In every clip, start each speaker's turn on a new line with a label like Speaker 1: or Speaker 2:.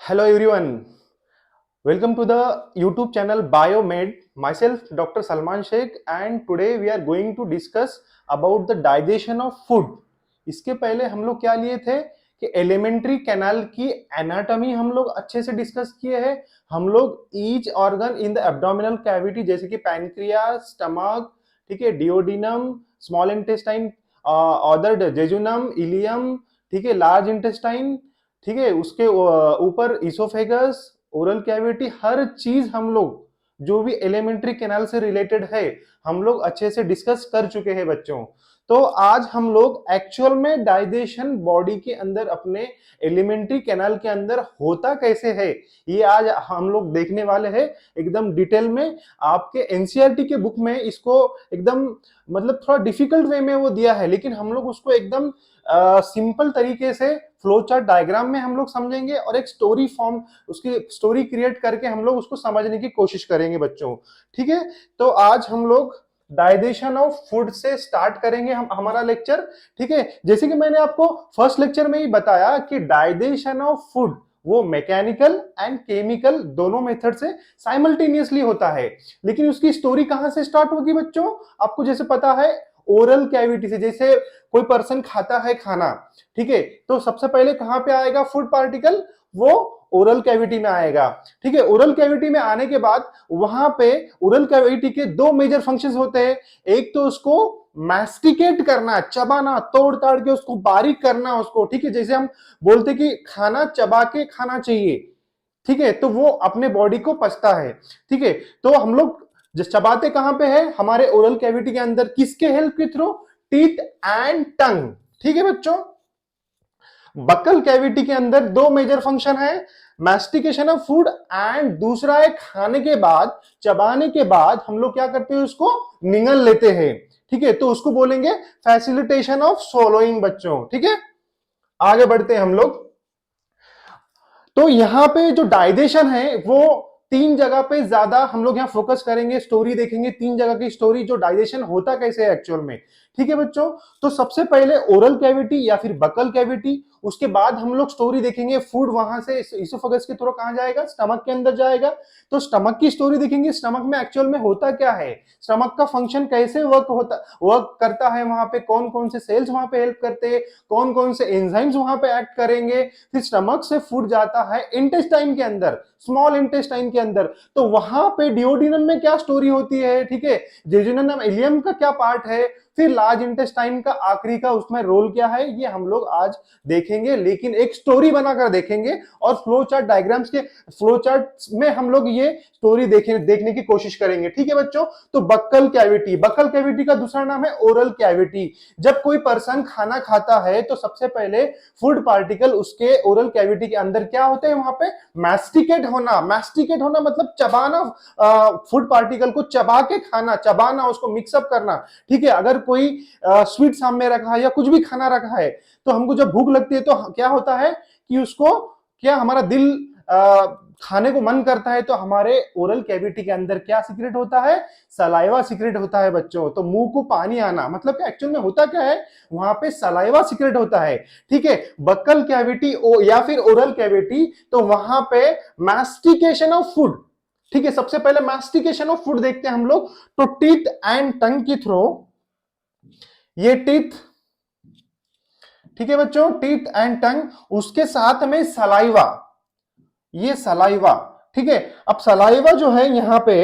Speaker 1: Hello everyone, welcome to the YouTube channel Biomed. Myself Dr. Salman Sheikh and today we are going to discuss about the digestion of food. इसके पहले हम लोग क्या लिए थे कि एलिमेंट्री कैनाल की एनाटॉमी हम लोग अच्छे से डिस्कस किए हैं। हम लोग each organ in the abdominal cavity जैसे कि पैनक्रियास, स्टमक, ठीक है, duodenum, small intestine, other jejunum, ileum, ठीक है, लार्ज इंटेस्टाइन, ठीक है, उसके ऊपर इसोफेगस, ओरल कैविटी, हर चीज हम लोग जो भी एलिमेंट्री कैनाल से रिलेटेड है हम लोग अच्छे से डिस्कस कर चुके हैं बच्चों। तो आज हम लोग एक्चुअल में डाइजेशन बॉडी के अंदर अपने एलिमेंट्री कैनाल के अंदर होता कैसे है ये आज हम लोग देखने वाले हैं एकदम डिटेल में। आपके एनसीईआरटी के बुक में इसको एकदम मतलब थोड़ा डिफिकल्ट वे में वो दिया है, लेकिन हम लोग उसको एकदम सिंपल तरीके से फ्लो चार्ट डायग्राम में हम लोग समझेंगे और एक स्टोरी फॉर्म उसकी स्टोरी क्रिएट करके हम लोग उसको समझने की कोशिश करेंगे बच्चों। ठीक है, तो आज हम लोग डाइजेशन ऑफ फूड से स्टार्ट करेंगे हम हमारा लेक्चर। ठीक है, जैसे कि मैंने आपको फर्स्ट लेक्चर में ही बताया कि डाइजेशन ऑफ फूड वो मैकेनिकल एंड केमिकल दोनों मेथड से साइमल्टेनियसली होता है, लेकिन उसकी स्टोरी कहां से स्टार्ट होगी बच्चों? आपको जैसे पता है ओरल कैविटी से, जैसे कोई पर्सन खाता है खाना, ठीक है, तो सबसे पहले कहां पे आएगा फूड पार्टिकल? वो ओरल कैविटी में आएगा। ठीक है, ओरल कैविटी में आने के बाद वहां पे ओरल कैविटी के दो मेजर फंक्शंस होते हैं। एक तो उसको मैस्टिकेट करना, चबाना, तोड़ ताड़ के उसको बारीक करना उसको, ठीक है, जैसे हम बोलते कि खाना चबा के खाना चाहिए, ठीक है, तो वो अपने बॉडी को पचता है। ठीक है, तो हम लोग जो चबाते कहां पे है? हमारे ओरल कैविटी के अंदर। किसके हेल्प के थ्रू? Teeth and tongue. ठीक है बच्चों, बकल कैविटी के अंदर दो मेजर फंक्शन है, मैस्टिकेशन ऑफ फूड एंड दूसरा है खाने के बाद, चबाने के बाद हम लोग क्या करते हैं? उसको निगल लेते हैं। ठीक है, तो उसको बोलेंगे फैसिलिटेशन ऑफ सोलोइंग बच्चों। ठीक है, आगे बढ़ते हैं हम लोग। तो यहां पे जो डाइजेशन है वो तीन जगह पे ज्यादा हम लोग यहां फोकस करेंगे, स्टोरी देखेंगे, तीन जगह की स्टोरी जो डाइजेशन होता कैसे है एक्चुअल में। ठीक है बच्चों, तो सबसे पहले ओरल कैविटी या फिर बकल कैविटी, उसके बाद हम लोग स्टोरी देखेंगे फूड वहां से इसोफेगस के थ्रू कहां जाएगा? स्टमक के अंदर जाएगा। तो स्टमक की स्टोरी देखेंगे, स्टमक में एक्चुअल में होता क्या है, स्टमक का फंक्शन कैसे वर्क करता है, वहां पे कौन कौन से सेल्स वहां पे हेल्प करते हैं, कौन कौन से एंजाइम्स वहां पे एक्ट करेंगे। फिर स्टमक से फूड जाता है इंटेस्टाइन के अंदर, स्मॉल इंटेस्टाइन के अंदर, तो वहां पे डिओडिनम में क्या स्टोरी होती है, ठीक है, जेजुनम इलियम का क्या पार्ट है, फिर लार्ज इंटेस्टाइन का आखिरी का उसमें रोल क्या है, ये हम लोग आज देखेंगे, लेकिन एक स्टोरी बनाकर देखेंगे और फ्लो चार्ट डायग्राम्स के फ्लो चार्ट में हम लोग ये स्टोरी देखने की कोशिश करेंगे। ठीक है बच्चों, तो बक्कल कैविटी, बक्कल कैविटी का दूसरा नाम है ओरल कैविटी। जब कोई पर्सन खाना खाता है तो सबसे पहले फूड पार्टिकल उसके ओरल कैविटी के अंदर क्या होते हैं? वहां पे मैस्टिकेट होना। मैस्टिकेट होना मतलब चबाना, फूड पार्टिकल को चबा के खाना, चबाना, उसको मिक्सअप करना। ठीक है, अगर कोई स्वीट सामने रखा है या कुछ भी खाना रखा है तो हमको जब भूख लगती है तो क्या होता है कि उसको क्या हमारा दिल खाने को मन करता है, तो हमारे ओरल कैविटी के अंदर क्या सीक्रेट होता है? सलाइवा सीक्रेट होता है बच्चों। तो मुंह को पानी आना, मतलब एक्चुअल में होता क्या है? वहां पे सलाइवा सीक्रेट होता है। ठीक है, बक्कल कैविटी या फिर ओरल कैविटी, तो वहां पे मैस्टिकेशन ऑफ फूड। ठीक है, सबसे पहले मैस्टिकेशन ऑफ फूड देखते हैं हम लोग। तो टीथ एंड टंग के थ्रू, ये टीथ, ठीक है बच्चों, टीथ एंड टंग, उसके साथ में सलाइवा, ये सलाइवा। ठीक है, अब सलाइवा जो है यहां पे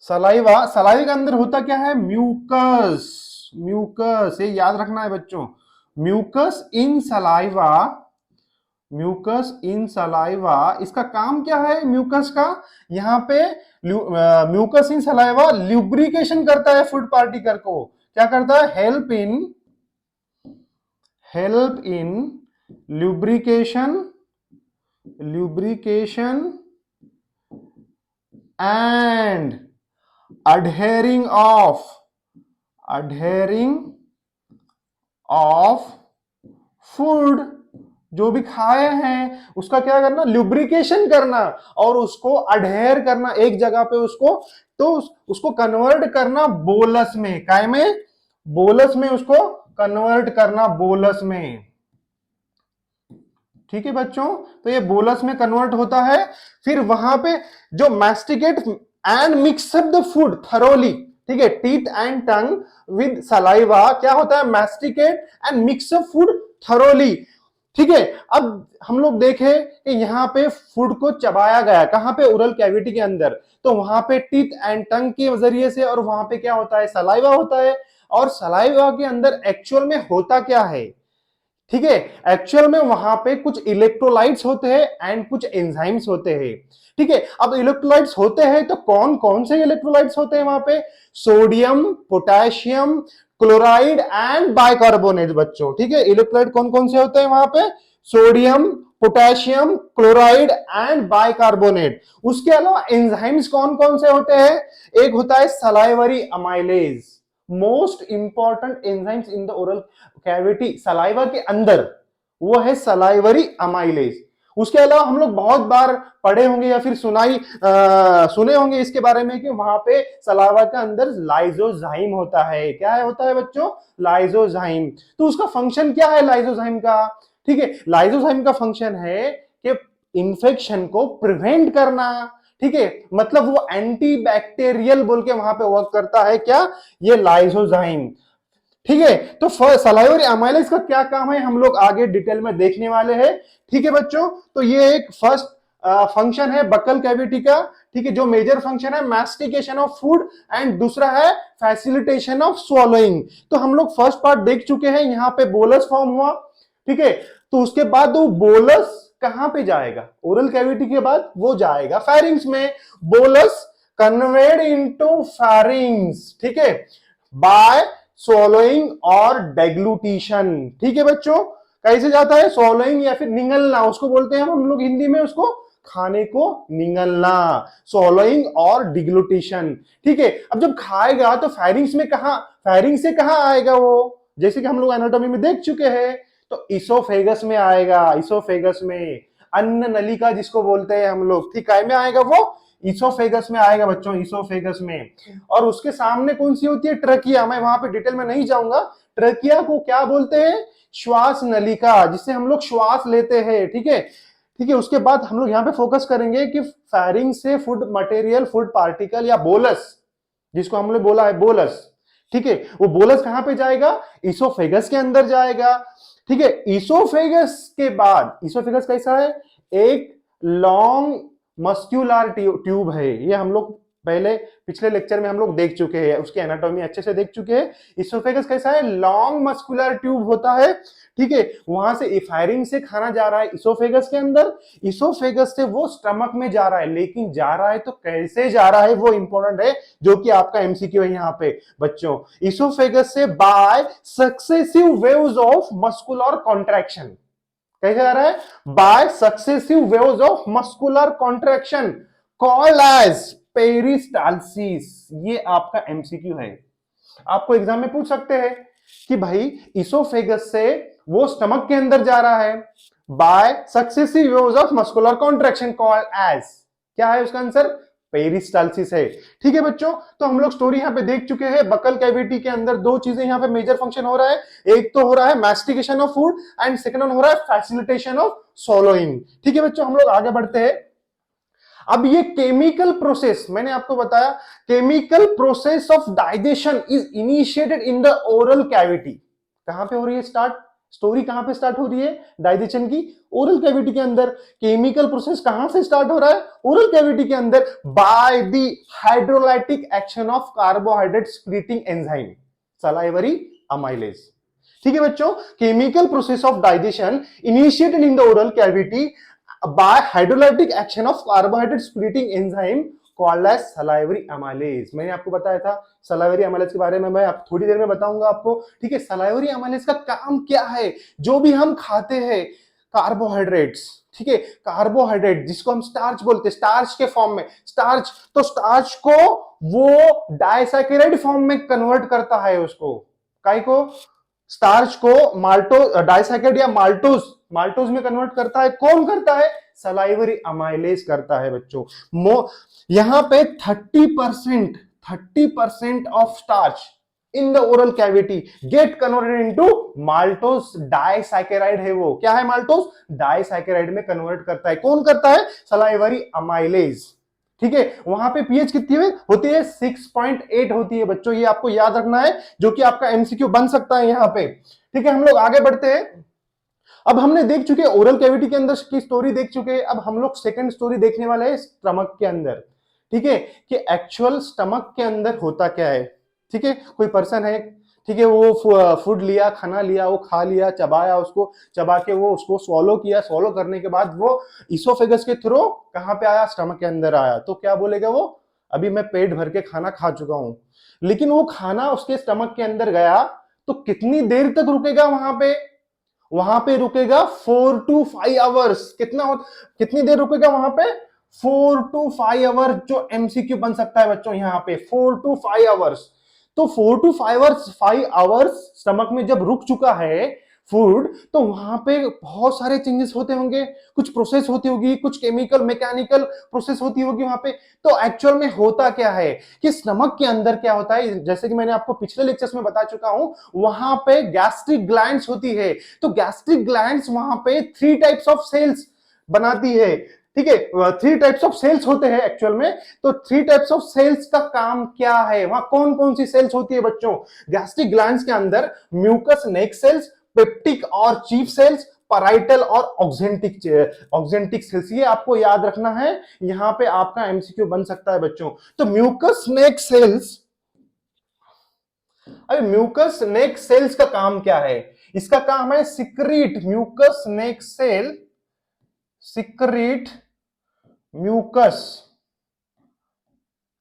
Speaker 1: सलाइवा, सलाइवा के अंदर होता क्या है? म्यूकस। म्यूकस, ये याद रखना है बच्चों, mucus in saliva, mucus in saliva, इसका काम क्या है म्यूकस का? यहां पे म्यूकस इन सलाइवा ल्यूब्रिकेशन करता है फूड पार्टिकल को। क्या करता है? Help in lubrication, lubrication and adhering of food, जो भी खाए हैं उसका क्या करना? ल्यूब्रिकेशन करना और उसको अडहेयर करना एक जगह पे, उसको तो उसको कन्वर्ट करना बोलस में। काय में? बोलस में उसको कन्वर्ट करना, बोलस में। ठीक है बच्चों, तो ये बोलस में कन्वर्ट होता है। फिर वहां पे जो masticate and mix up the food thoroughly, ठीक है, teeth and tongue with saliva, क्या होता है, masticate and mix up food thoroughly. ठीक है, अब हम लोग देखें कि यहाँ पे फूड को चबाया गया, कहां पे, ओरल कैविटी के अंदर, तो वहां पे टीथ एंड टंग के जरिए से, और वहां पे क्या होता है, सलाइवा होता है। और सलाइवा के अंदर एक्चुअल में होता क्या है, ठीक है, एक्चुअल में वहां पे कुछ इलेक्ट्रोलाइट्स होते हैं एंड कुछ एंजाइम्स होते हैं। ठीक है, अब इलेक्ट्रोलाइट्स होते हैं तो कौन कौन से इलेक्ट्रोलाइट्स होते हैं वहां पे, sodium, potassium, chloride and bicarbonate बच्चों। ठीक है, इलेक्ट्रोलाइट कौन कौन से होते हैं वहां पे, sodium, potassium, chloride and bicarbonate. उसके अलावा एंजाइम्स कौन कौन से होते हैं, एक होता है salivary amylase, most important enzymes in the oral cavity, saliva के अंदर, वो है सलाइवरी अमाइलेज। उसके अलावा हम लोग बहुत बार पढ़े होंगे या फिर सुने होंगे इसके बारे में कि वहां पे सलाइवा के अंदर लाइजोजाइम होता है। क्या है, होता है बच्चों, लाइजोजाइम। तो उसका फंक्शन क्या है लाइजोजाइम का, ठीक है, लाइजोजाइम का फंक्शन है कि इंफेक्शन को प्रिवेंट करना। ठीक है, मतलब वो एंटी बैक्टीरियल बोल के वहां पे वर्क करता है, क्या, ये लाइजोजाइम। ठीक है, तो सलाइवरी अमाइलेज का क्या काम है हम लोग आगे डिटेल में देखने वाले हैं। ठीक है बच्चों, तो ये एक फर्स्ट फंक्शन है बकल कैविटी का। ठीक है, जो मेजर फंक्शन है मैस्टिकेशन ऑफ फूड एंड दूसरा है फैसिलिटेशन ऑफ स्वॉलोइंग। तो हम लोग फर्स्ट पार्ट देख चुके हैं, यहां पे बोलस फॉर्म हुआ। ठीक है, तो उसके बाद वो बोलस कहां पे जाएगा, ओरल कैविटी के बाद वो जाएगा फेरिंग्स में। बोलस कन्वेड इनटू फेरिंग्स, ठीक है, बाय swallowing और डेग्लूटिशन। ठीक है बच्चों, कैसे जाता है, swallowing या फिर निगलना, उसको बोलते हैं हम लोग हिंदी में, उसको खाने को निगलना, swallowing और डिग्लूटिशन। ठीक है, अब जब खाएगा तो फेरिंग्स में कहा, फेरिंग से कहां आएगा वो, जैसे कि हम लोग एनाटॉमी में देख चुके हैं, तो इसोफेगस में आएगा, इसोफेगस में, अन्न नलिका जिसको बोलते हैं हम लोग। ठीक है, में आएगा वो, इसोफेगस में आएगा बच्चों, इसोफेगस में। और उसके सामने कौन सी होती है, ट्रकिया, मैं वहां पे डिटेल में नहीं जाऊंगा। ट्रकिया को क्या बोलते हैं, श्वास नलिका, जिससे हम लोग श्वास लेते हैं। ठीक है, ठीक है, उसके बाद हम लोग यहाँ पे फोकस करेंगे कि फेरिंग से फूड मटेरियल, फूड पार्टिकल या बोलस, जिसको हमने बोला है बोलस, ठीक है, वो बोलस कहां पे जाएगा, इसोफेगस के अंदर जाएगा। ठीक है, इसोफेगस के बाद, इसोफेगस कैसा है, एक लॉन्ग मस्क्यूलर ट्यूब है, ये हम लोग पहले पिछले लेक्चर में हम लोग देख चुके हैं, उसकी एनाटॉमी अच्छे से देख चुके हैं। इसोफेगस कैसा है, लॉन्ग मस्कुलर ट्यूब होता है। ठीक है, वहां से फायरिंग से खाना जा रहा है इसोफेगस के अंदर, इसोफेगस से वो स्टमक में जा रहा है, लेकिन जा रहा है तो कैसे जा रहा है वो इंपॉर्टेंट है, जो कि आपका एमसीक्यू है यहाँ पे बच्चों। इसोफेगस से by successive waves of muscular contraction, कैसे आ रहा है, by successive waves of muscular contraction called as peristalsis. ये आपका एमसीक्यू है, आपको एग्जाम में पूछ सकते हैं कि भाई इसोफेगस से वो स्टमक के अंदर जा रहा है, by successive waves of muscular contraction called as, क्या है उसका आंसर, पेरिस्टाल्सिस है। ठीक है बच्चों, तो हम लोग स्टोरी यहां पे देख चुके हैं, बकल कैविटी के अंदर दो चीजें यहां पे मेजर फंक्शन हो रहा है, एक तो हो रहा है mastication of food and second one हो रहा है फैसिलिटेशन ऑफ स्वॉलोइंग। ठीक है बच्चों, हम लोग आगे बढ़ते हैं। अब ये केमिकल प्रोसेस, मैंने आपको बताया chemical process of digestion is initiated in the oral cavity. कहां पे हो रही है स्टार्ट, स्टोरी कहां पे स्टार्ट हो रही है डाइजेशन की, ओरल कैविटी के अंदर। केमिकल प्रोसेस कहां से स्टार्ट हो रहा है, ओरल कैविटी के अंदर, by the hydrolytic action of carbohydrate splitting enzyme salivary amylase. ठीक है बच्चों, chemical process of digestion initiated in the oral cavity by hydrolytic action of carbohydrate splitting enzyme called as salivary amylase। मैंने आपको बताया था salivary amylase के बारे में, मैं आप थोड़ी देर में बताऊंगा आपको। ठीक है, सलाइवरी अमाइलेज का काम क्या है, जो भी हम खाते हैं कार्बोहाइड्रेट्स, ठीक है, कार्बोहाइड्रेट जिसको हम स्टार्च बोलते हैं, स्टार्च के फॉर्म में, स्टार्च, तो स्टार्च को वो डाइसैकेराइड फॉर्म में कन्वर्ट करता है, उसको काय को, स्टार्च को माल्टो डाइसैकेराइड या माल्टोज, माल्टोज में कन्वर्ट करता है, कौन करता है, सलाइवरी अमाइलेज करता है बच्चों। यहां पे 30% of starch in the oral cavity get converted into maltose disaccharide है वो, क्या है माल्टोस डाइसैकेराइड में कन्वर्ट करता है। कौन करता है? Salivary amylase. ठीक है, वहां पे पीएच कितनी होती है? 6.8 होती है बच्चों, ये आपको याद रखना है, जो कि आपका एमसीक्यू बन सकता है यहां पे। ठीक है, हम लोग आगे बढ़ते हैं। अब हमने देख चुके ओरल कैविटी के अंदर की स्टोरी देख चुके हैं, अब हम लोग सेकंड स्टोरी देखने वाले हैं स्टमक के अंदर। ठीक है, कि एक्चुअल स्टमक के अंदर होता क्या है। ठीक है, कोई पर्सन है, ठीक है, वो फूड लिया, खाना लिया, वो खा लिया, चबाया, उसको चबा के वो उसको स्वॉलो किया, स्वॉलो करने के बाद वो इसोफेगस के थ्रू कहां पे आया? स्टमक के अंदर आया। तो क्या बोलेगा वो? अभी मैं पेट भर के खाना खा चुका हूं। लेकिन वो खाना उसके स्टमक के अंदर गया तो कितनी देर तक रुकेगा वहां पे? वहां पे रुकेगा 4 to 5 आवर्स। कितनी देर रुकेगा वहां पे? 4 to 5 आवर्स, जो एमसीक्यू बन सकता है बच्चों यहां पे 4 to 5 आवर्स। तो 4 to 5 आवर्स स्टमक में जब रुक चुका है फूड, तो वहां पे बहुत सारे चेंजेस होते होंगे, कुछ प्रोसेस होती होगी, कुछ केमिकल मैकेनिकल प्रोसेस होती होगी वहां पे। तो एक्चुअल में होता क्या है कि स्टमक के अंदर क्या होता है, जैसे कि मैंने आपको पिछले लेक्चर्स में बता चुका हूं, वहां पे गैस्ट्रिक ग्लैंड्स होती है। तो गैस्ट्रिक ग्लैंड्स वहां पे 3 टाइप्स ऑफ सेल्स बनाती है। ठीक है, 3 टाइप्स ऑफ सेल्स होते हैं एक्चुअल में। तो 3 टाइप्स ऑफ सेल्स का काम क्या है? वहां कौन कौन सी सेल्स होती है बच्चों गैस्ट्रिक ग्लैंड्स के अंदर? म्यूकस नेक सेल्स, पेप्टिक और चीफ सेल्स, पैराइटल और ऑक्जेंटिक सेल्स। ये आपको याद रखना है, यहां पे आपका एमसीक्यू बन सकता है बच्चों। तो म्यूकस नेक सेल्स, अरे म्यूकस नेक सेल्स का काम क्या है? इसका काम है secrete mucus neck cell, secrete mucus,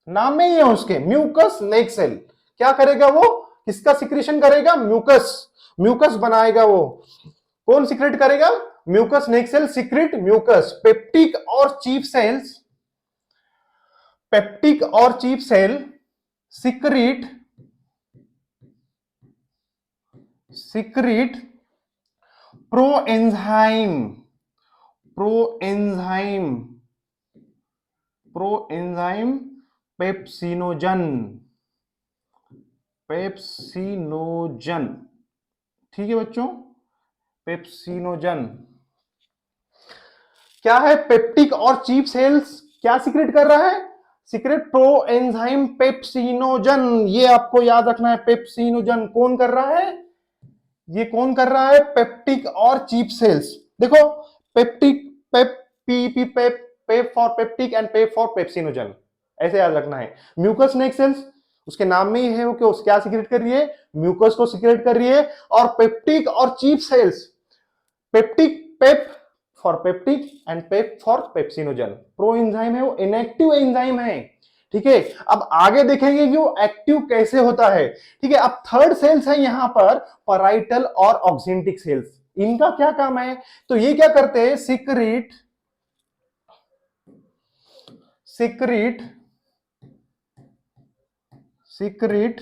Speaker 1: नाम में ही है उसके म्यूकस नेक सेल। क्या करेगा वो? किसका सिक्रीशन करेगा? म्यूकस, म्यूकस बनाएगा वो। कौन सिक्रेट करेगा? Mucus neck cell secrete mucus. Peptic और चीफ सेल्स, पेप्टिक और chief cell secrete proenzyme, proenzyme, proenzyme pepsinogen, pepsinogen. ठीक है बच्चों, पेप्सिनोजन क्या है? पेप्टिक और चीफ सेल्स क्या सीक्रेट कर रहा है? Secret proenzyme pepsinogen. ये आपको याद रखना है, पेप्सिनोजन कौन कर रहा है? ये कौन कर रहा है? पेप्टिक और चीफ सेल्स। देखो, peptic, Pep, P P Pep, Pep for peptic and pep for pepsinogen, ऐसे याद रखना है। म्यूकस नेक सेल्स, उसके नाम में ही है वो क्या सीक्रेट कर रही है? म्यूकस को सीक्रेट कर रही है। और पेप्टिक और chief cells, peptic pep for peptic and pep for pepsinogen. Pro enzyme है वो, इनएक्टिव एंजाइम है। ठीक है, अब आगे देखेंगे कि वो एक्टिव कैसे होता है। ठीक है, अब थर्ड सेल्स है यहां पर पैराइटल और ऑक्जेंटिक सेल्स। इनका क्या काम है? तो ये क्या करते हैं? Secrete, secrete, secrete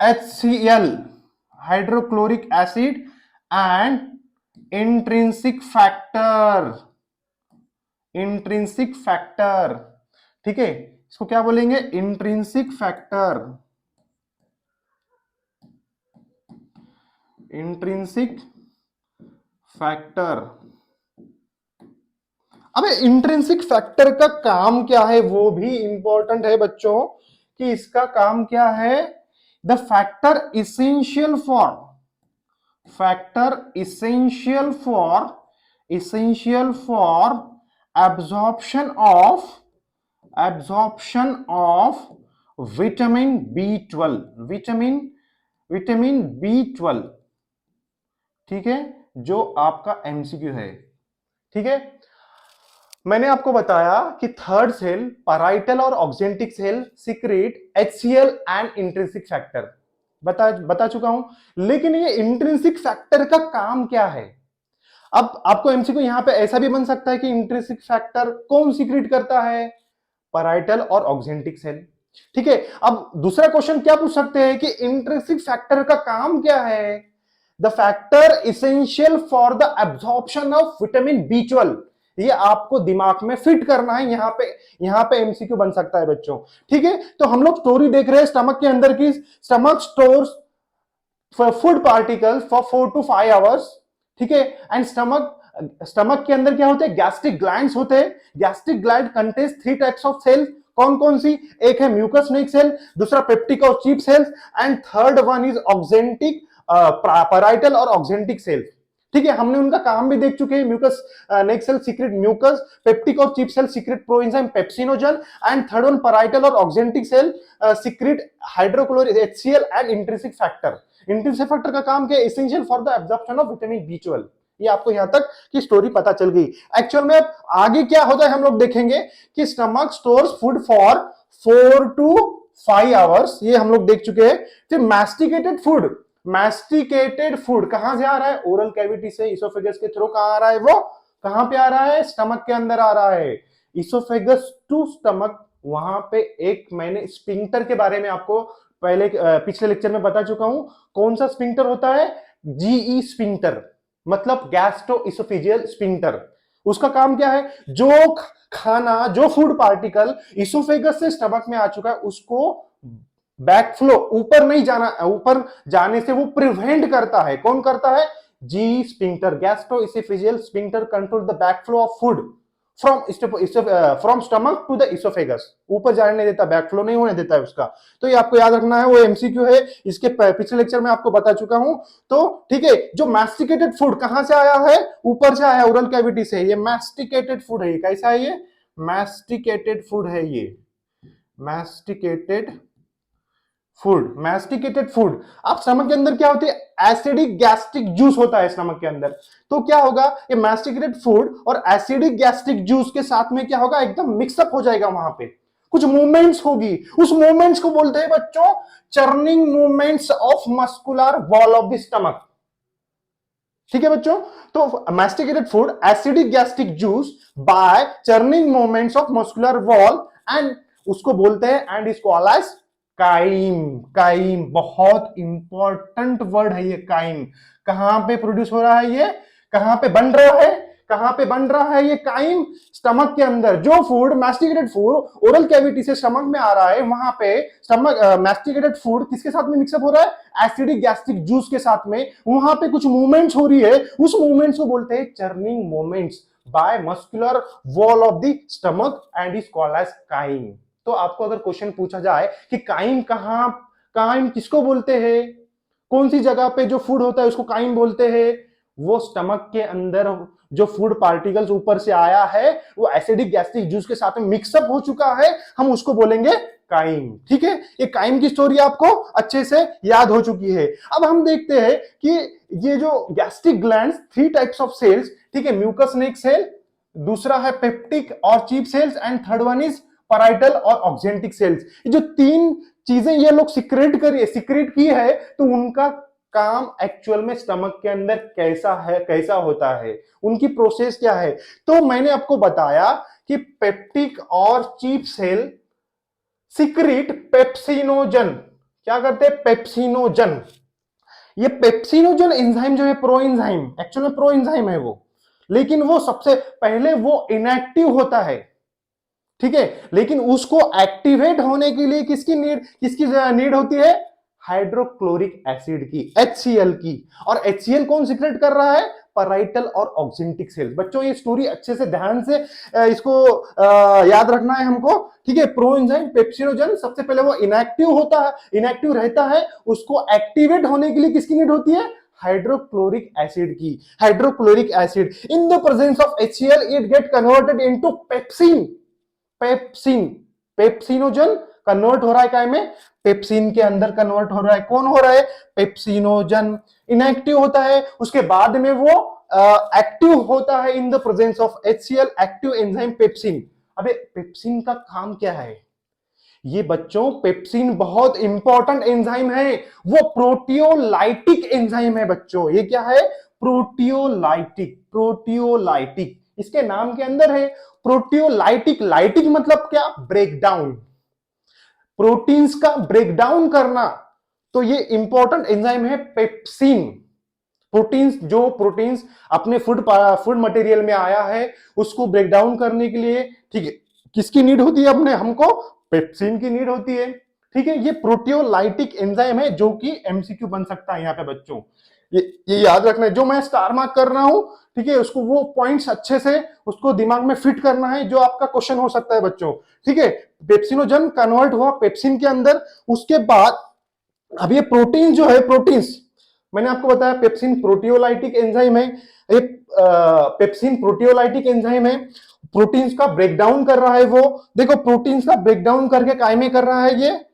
Speaker 1: HCl hydrochloric acid and intrinsic factor, intrinsic factor. ठीक है, इसको क्या बोलेंगे? Intrinsic factor, intrinsic factor. अबे इंट्रिंसिक फैक्टर का काम क्या है वो भी इंपॉर्टेंट है बच्चों, कि इसका काम क्या है? The factor essential for, factor essential for, essential for absorption of, absorption of vitamin B12, vitamin, vitamin B12। ठीक है, जो आपका एमसीक्यू है। ठीक है, मैंने आपको बताया कि थर्ड सेल पैराइटल और oxyntic cell secrete HCl and intrinsic factor बता चुका हूं। लेकिन ये इंट्रिंसिक फैक्टर का काम क्या है? अब आपको एमसीक्यू यहां पे ऐसा भी बन सकता है कि इंट्रिंसिक फैक्टर कौन सीक्रेट करता है? पैराइटल और ऑक्जेंटिक सेल। ठीक है, अब दूसरा क्वेश्चन क्या पूछ सकते हैं कि इंट्रिंसिक फैक्टर का काम क्या है? The factor essential for the absorption of vitamin B12। ये आपको दिमाग में फिट करना है, यहाँ पे एमसीक्यू बन सकता है बच्चों। ठीक है, तो हम लोग स्टोरी देख रहे हैं स्टमक के अंदर की। Stomach stores food particles for 4 to 5 hours. ठीक है, एंड स्टमक के अंदर क्या होते हैं, गैस्ट्रिक ग्लैंड्स होते हैं। Gastric gland contains 3 types of cell. कौन कौन सी? एक है म्यूकस नेक सेल, दूसरा पेप्टिक और chief cells, and third one is oxyntic parietal और ऑक्जेंटिक सेल। ठीक है, हमने उनका काम भी देख चुके हैं। Mucus neck cell secrete mucus, peptic और chief cell secrete proenzyme pepsinogen, and third one parietal और oxyntic cell secrete hydrochloric HCl and intrinsic factor. Intrinsic factor का काम क्या है? Essential for the absorption of vitamin B12। ये आपको यहां तक की स्टोरी पता चल गई। एक्चुअल में अब आगे क्या होता है हम लोग देखेंगे कि stomach stores food for 4 to 5 hours, ये हम लोग देख चुके हैं। फिर मैस्टिकेटेड फूड कहां से आ रहा है? ओरल कैविटी से, इसोफेगस के थ्रू। कहां आ रहा है वो? कहां पे आ रहा है? स्टमक के अंदर आ रहा है। इसोफेगस टू स्टमक, वहां पे एक मैंने स्फिंक्टर के बारे में आपको पहले पिछले लेक्चर में बता चुका हूं। कौन सा स्फिंक्टर होता है? GE स्फिंक्टर, मतलब गैस्ट्रो इसोफेजियल स्फिंक्टर। उसका काम क्या है? जो खाना, जो फूड पार्टिकल इसोफेगस से स्टमक में आ चुका है, उसको बैकफ्लो, ऊपर नहीं जाना, ऊपर जाने से वो प्रिवेंट करता है। कौन करता है? जी sphincter, gastro oesophageal sphincter control the backflow of food from stomach to the oesophagus. ऊपर जाने नहीं देता, बैकफ्लो नहीं होने देता है उसका। तो ये आपको याद रखना है, वो एमसीक्यू है, इसके पिछले लेक्चर में आपको बता चुका हूं। तो ठीक है, जो मैस्टिकेटेड फूड कहां से आया है? ऊपर से आया, ओरल कैविटी से। ये मैस्टिकेटेड फूड है। कैसा है ये? मैस्टिकेटेड फूड है ये, मैस्टिकेटेड फूड। अब स्टमक के अंदर क्या होती है? एसिडिक गैस्ट्रिक जूस होता है स्टमक के अंदर। तो क्या होगा? ये मैस्टिकेटेड फूड और एसिडिक गैस्ट्रिक जूस के साथ में क्या होगा? एकदम मिक्सअप हो जाएगा। वहां पे कुछ मूवमेंट्स होगी, उस मूवमेंट्स को बोलते हैं बच्चों churning movements of muscular wall of the stomach. ठीक है बच्चों, तो masticated food, acidic gastric juice by churning movements of muscular wall, and उसको बोलते हैं, and is called as chyme. बहुत इंपॉर्टेंट वर्ड है ये काइम। कहां पे प्रोड्यूस हो रहा है ये? कहां पे बन रहा है? कहां पे बन रहा है ये काइम? स्टमक के अंदर। जो फूड मैस्टिकेटेड फूड ओरल कैविटी से स्टमक में आ रहा है, वहां पे स्टमक मैस्टिकेटेड फूड किसके साथ में मिक्सअप हो रहा है? एसिडिक गैस्ट्रिक जूस के साथ में। वहां पे कुछ मूवमेंट्स हो रही है, उस मूवमेंट्स को बोलते हैं churning movements by muscular wall of the stomach, and is called as chyme. तो आपको अगर क्वेश्चन पूछा जाए कि काइम काइम किसको बोलते हैं, कौन सी जगह पे जो फूड होता है उसको काइम बोलते हैं? वो स्टमक के अंदर जो फूड पार्टिकल्स ऊपर से आया है, वो एसिडिक गैस्ट्रिक जूस के साथ में मिक्सअप हो चुका है, हम उसको बोलेंगे काइम। ठीक है, ये काइम की स्टोरी आपको अच्छे से याद हो चुकी है। अब हम देखते हैं कि ये जो gastric glands, 3 types of cells, ठीक है, म्यूकस नेक सेल, दूसरा है पेप्टिक और chief cells, and third one is parietal और ऑक्जेंटिक सेल्स। ये जो 3 चीजें ये लोग सीक्रेट की है, तो उनका काम एक्चुअल में स्टमक के अंदर कैसा होता है, उनकी प्रोसेस क्या है। तो मैंने आपको बताया कि पेप्टिक और चीप सेल सीक्रेट पेप्सिनोजन। क्या करते हैं? पेप्सिनोजन। ये पेप्सिनोजन एंजाइम जो है प्रो एंजाइम, एक्चुअल में प्रो एंजाइम है वो, लेकिन वो सबसे पहले वो इनएक्टिव होता है। ठीक है, लेकिन उसको एक्टिवेट होने के लिए किसकी नीड होती है? हाइड्रोक्लोरिक एसिड की, HCl की। और HCl कौन सीक्रेट कर रहा है? पैराइटल और ऑक्जेंटिक सेल्स। बच्चों ये स्टोरी अच्छे से ध्यान से इसको याद रखना है हमको। ठीक है, प्रो एंजाइम पेप्सिनोजन, सबसे पहले वो इनएक्टिव होता है, इनएक्टिव रहता है, उसको एक्टिवेट होने के लिए किसकी नीड होती है? हाइड्रोक्लोरिक एसिड की। Hydrochloric acid in the presence of HCl it get converted into pepsin. Pepsinogen convert हो रहा है, काय में? पेप्सिन के अंदर कन्वर्ट हो रहा है। कौन हो रहा है? पेप्सिनोजन। इनएक्टिव होता है, उसके बाद में वो एक्टिव होता है in the presence of HCl, active enzyme pepsin. अबे पेप्सिन का काम क्या है? ये बच्चों पेप्सिन बहुत इंपॉर्टेंट एंजाइम है, वो प्रोटियोलाइटिक एंजाइम है बच्चों। ये क्या है? प्रोटियोलाइटिक। इसके नाम के अंदर है प्रोटियोलाइटिक। लाइटिक मतलब क्या? ब्रेकडाउन, प्रोटीन्स का ब्रेकडाउन करना। तो ये इंपॉर्टेंट एंजाइम है पेप्सिन। प्रोटीन्स, जो प्रोटीन्स अपने फूड मटेरियल में आया है उसको ब्रेक डाउन करने के लिए, ठीक है, किसकी नीड होती है, अपने हमको पेप्सिन की नीड होती है। ठीक है, ये प्रोटियोलाइटिक एंजाइम है जो कि एमसीक्यू बन सकता है यहाँ पे बच्चों। ये याद रखना है, जो मैं स्टार मार्क कर रहा हूं, ठीक है, उसको वो पॉइंट्स अच्छे से उसको दिमाग में फिट करना है, जो आपका क्वेश्चन हो सकता है बच्चों। ठीक है, पेप्सिनोजन कन्वर्ट हुआ पेप्सिन के अंदर, उसके बाद अब ये प्रोटीन जो है, प्रोटीन्स मैंने आपको बताया पेप्सिन प्रोटियोलाइटिक एंजाइम है, ये पेप्सिन प्रोटियोलाइटिक एंजाइम है, प्रोटीन्स का ब्रेकडाउन कर रहा है वो। देखो प्रोटीन्स का ब्रेकडाउन करके काय में कर रहा है,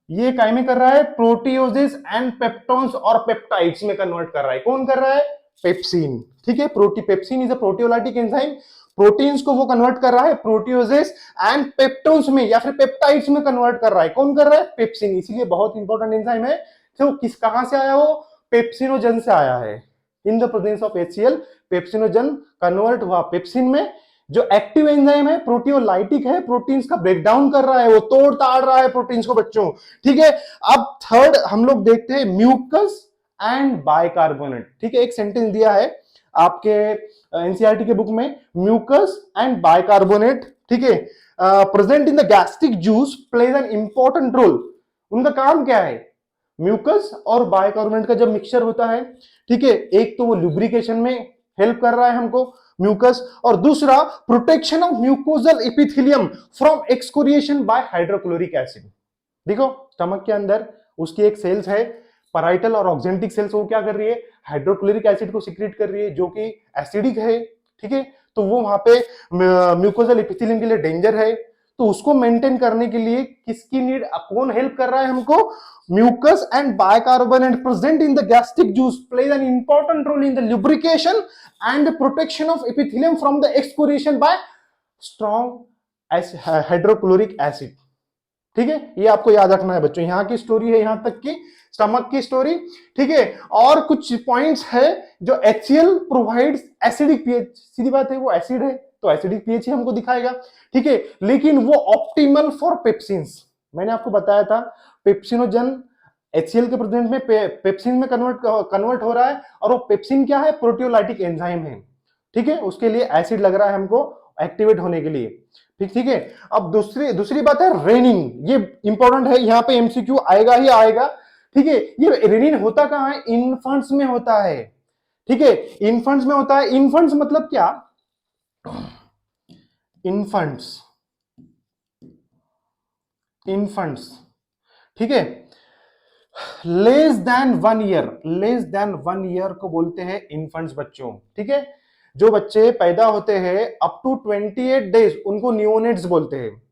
Speaker 1: ये काय में कर रहा है, प्रोटियोसिस एंड पेप्टोन्स और पेप्टाइड्स में कन्वर्ट कर रहा है। कौन कर रहा है? पेप्सिन। ठीक है, pepsin is a proteolytic enzyme, proteins को वो कन्वर्ट कर रहा है प्रोटियोसिस एंड पेप्टोन्स में या फिर पेप्टाइड्स में कन्वर्ट कर रहा है। कौन कर रहा है? पेप्सिन। इसीलिए बहुत इंपॉर्टेंट एंजाइम है। तो किस कहां से आया वो? पेप्सिनोजन से आया है। In the presence of HCl pepsinogen convert हुआ पेप्सिन में। जो एक्टिव एंजाइम है प्रोटियोलाइटिक है, प्रोटीन्स का ब्रेकडाउन कर रहा है, वो तोड़ ताड़ रहा है प्रोटीन्स को बच्चों। ठीक है, अब थर्ड हम लोग देखते हैं म्यूकस एंड बाइकार्बोनेट। ठीक है, एक सेंटेंस दिया है आपके एनसीईआरटी के बुक में, म्यूकस एंड बाइकार्बोनेट, ठीक है, present in the gastric juice plays an important role. उनका काम क्या है? म्यूकस और बाइकार्बोनेट का जब मिक्सचर होता है, ठीक है, एक तो वो लुब्रिकेशन में हेल्प कर रहा है हमको म्यूकस, और दूसरा protection of mucosal epithelium from excoriation by hydrochloric acid. देखो स्टमक के अंदर उसकी एक सेल्स है पैराइटल और ऑक्जेंटिक सेल्स, वो क्या कर रही है? हाइड्रोक्लोरिक एसिड को सिक्रेट कर रही है जो कि एसिडिक है। ठीक है, तो वो वहां पे म्यूकोजल एपिथेलियम के लिए डेंजर है। तो उसको मेंटेन करने के लिए किसकी नीड, कौन हेल्प कर रहा है हमको? Mucus and bicarbonate present in the gastric juice plays an important role in the lubrication and protection of epithelium from the excoriation by strong hydrochloric acid. ठीक है, ये आपको याद रखना है बच्चों। यहां की स्टोरी है, यहां तक की स्टमक की स्टोरी। ठीक है, और कुछ पॉइंट्स है जो HCl प्रोवाइड्स एसिडिक पीएच। सीधी बात है, वो एसिड है तो एसिडिक पीएच ही हमको दिखाएगा। ठीक है, लेकिन वो ऑप्टिमल फॉर पेप्सिन्स। मैंने आपको बताया था पेप्सिनोजन HCl के प्रेजेंट में पेप्सिन में कन्वर्ट हो रहा है, और वो पेप्सिन क्या है? प्रोटियोलाइटिक एंजाइम है। ठीक है, उसके लिए एसिड लग रहा है हमको एक्टिवेट होने के लिए। ठीक है, अब दूसरी बात है रेनिन। ये इंपॉर्टेंट है, यहां पे MCQ आएगा ही आएगा। ठीक है, ये रेनिन होता कहां है? इन्फेंट्स में होता है। ठीक है, इन्फेंट्स में होता है। इन्फेंट्स मतलब क्या? इन्फेंट्स, ठीक है, less than 1 year, less than 1 year को बोलते हैं इन्फेंट्स बच्चों। ठीक है, जो बच्चे पैदा होते हैं अप टू 28 डेज उनको न्यूनेट्स बोलते हैं।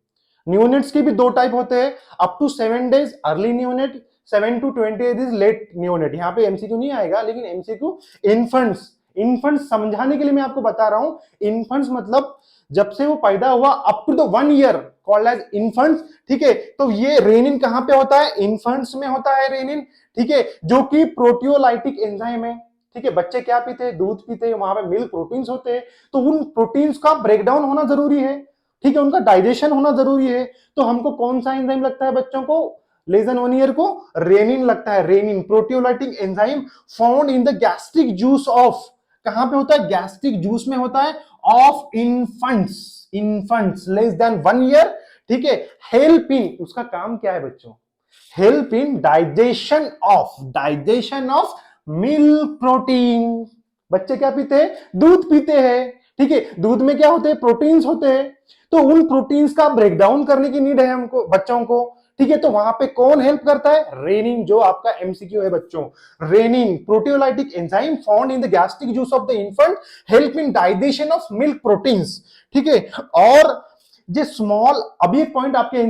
Speaker 1: न्यूनेट्स के भी दो टाइप होते हैं, up to 7 days early neonate, 7 to 28 days late neonate. यहां पे MCQ नहीं आएगा, लेकिन MCQ इन्फेंट्स, इन्फेंट्स समझाने के लिए मैं आपको बता रहा हूं। इन्फेंट्स मतलब जब से वो पैदा हुआ up to the 1 year called as infants. ठीक है, तो ये रेनिन कहां पे होता है? इन्फेंट्स में होता है रेनिन। ठीक है, जो कि प्रोटियोलाइटिक एंजाइम है। ठीक है, बच्चे क्या पीते हैं? दूध पीते हैं, वहां पे मिल्क प्रोटीन्स होते हैं, तो उन प्रोटीन्स का ब्रेकडाउन होना जरूरी है। ठीक है, उनका डाइजेशन होना जरूरी है। तो हमको कौन सा एंजाइम लगता है बच्चों को? लेस देन 1 ईयर को रेनिन लगता है। Renin proteolytic enzyme found in the gastric juice of, कहां पे होता है? गैस्ट्रिक जूस में होता है, of infants less than 1 year. ठीक है, हेल्प इन, उसका काम क्या है बच्चों? Help in digestion of milk protein. बच्चे क्या पीते हैं? दूध पीते हैं। ठीक है, दूध में क्या होते हैं? प्रोटीन्स होते हैं, तो उन प्रोटीन्स का ब्रेकडाउन करने की नीड है हमको बच्चों को। ठीक है, तो वहां पे कौन हेल्प करता है? रेनिन, जो आपका MCQ है बच्चों। Renin proteolytic enzyme found in the gastric juice of the infant, help in digestion of milk proteins. ठीक है, और जो स्मॉल, अभी एक पॉइंट आपके